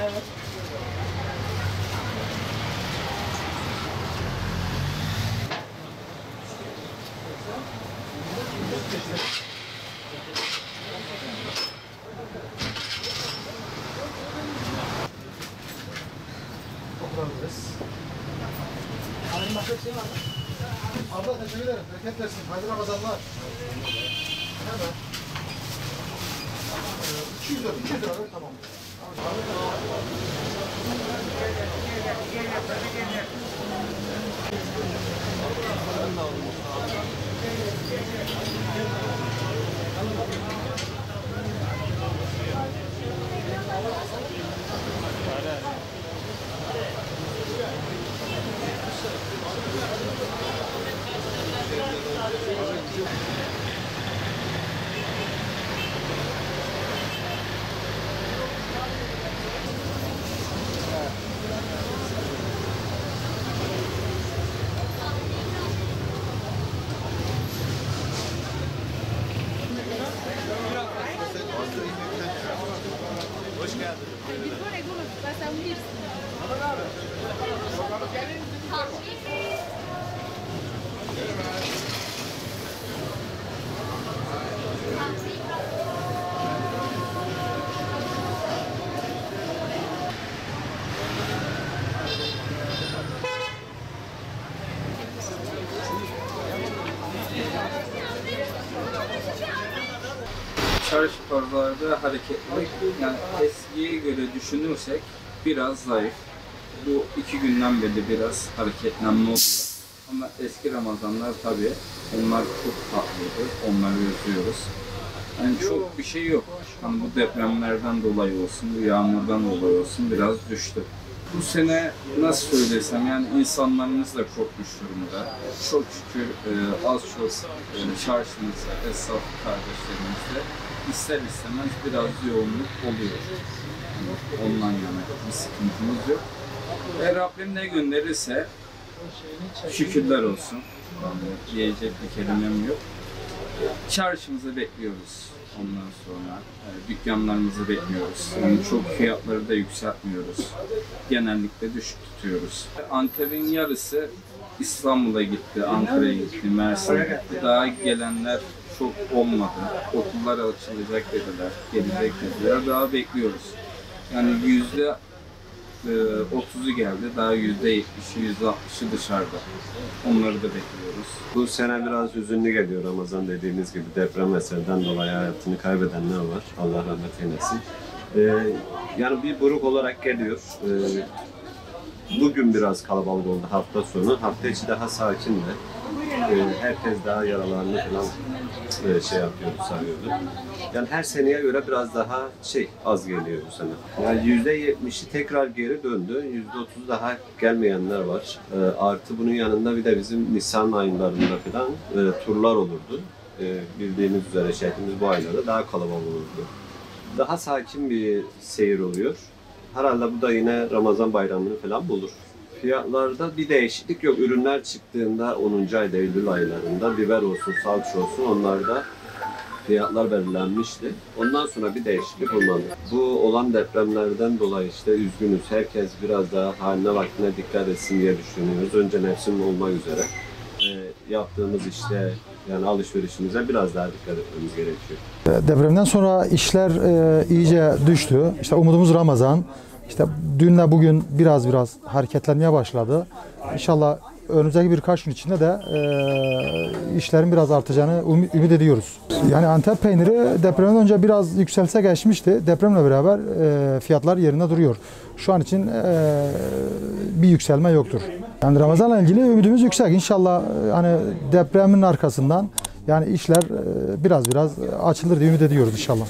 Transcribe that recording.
Evet. Abla teşekkür ederim. Bereket versin. Hayırlı Ramazanlar. Hemen. 200 lira. 200 lira. Tamam. Hoş geldin. Biz böyle dururuz. Sen bilirsin. Çarşı pazarda hareketlilik, yani eskiye göre düşünürsek biraz zayıf. Bu 2 günden beri biraz hareketlenme oluyor. Ama eski Ramazanlar tabii, onlar çok tatlıydı, onları özlüyoruz. Yani çok bir şey yok. Hani bu depremlerden dolayı olsun, bu yağmurdan dolayı olsun biraz düştü. Bu sene nasıl söylesem, yani insanlarımız da çok güç durumda. Çok şükür az çok çarşımızda, esnaf kardeşlerimizde ister istemez biraz yoğunluk oluyor. Yani ondan yana bir sıkıntımız yok. Rabbim ne gönderirse şükürler olsun. Yani diyecek bir kelimem yok. Çarşımızı bekliyoruz. Ondan sonra dükkanlarımızı bekliyoruz. Yani çok fiyatları da yükseltmiyoruz. Genellikle düşük tutuyoruz. Antep'in yarısı İstanbul'a gitti, Ankara'ya gitti, Mersin'e gitti. Daha gelenler çok olmadı. Okullar açılacak dediler, gelecek dediler. Daha bekliyoruz. Yani %30'u geldi, daha %70'i, %60'ı dışarıda. Onları da bekliyoruz. Bu sene biraz hüzünlü geliyor Ramazan, dediğiniz gibi deprem meseleden dolayı hayatını kaybedenler var. Allah rahmet eylesin. Yani bir buruk olarak geliyor. Bugün biraz kalabalık oldu hafta sonu. Hafta içi daha sakin de. Herkes daha yaralarını falan şey yapıyordu, sarıyordu. Yani her seneye göre biraz daha az geliyor bu sene. Yani %70'i tekrar geri döndü. %30 daha gelmeyenler var. Artı bunun yanında bir de bizim Nisan aylarında falan turlar olurdu. Bildiğiniz üzere şehrimiz bu aylarda daha kalabalık olurdu. Daha sakin bir seyir oluyor. Herhalde bu da yine Ramazan bayramını falan bulur. Fiyatlarda bir değişiklik yok. Ürünler çıktığında 10. ayda, Eylül aylarında biber olsun, salç olsun, onlarda fiyatlar belirlenmişti. Ondan sonra bir değişiklik olmadı. Bu olan depremlerden dolayı üzgünüz. Herkes biraz daha haline vaktine dikkat etsin diye düşünüyoruz. Önce nefsim olmak üzere. Yaptığımız yani alışverişimize biraz daha dikkat etmemiz gerekiyor. Depremden sonra işler iyice düştü. Umudumuz Ramazan. Dünle bugün biraz hareketlenmeye başladı. İnşallah önümüzdeki birkaç gün içinde de işlerin biraz artacağını ümit ediyoruz. Yani Antep peyniri depremden önce biraz yükselse geçmişti. Depremle beraber fiyatlar yerinde duruyor. Şu an için bir yükselme yoktur. Yani Ramazan'la ilgili ümidimiz yüksek. İnşallah hani depremin arkasından yani işler biraz açılır diye ümit ediyoruz inşallah.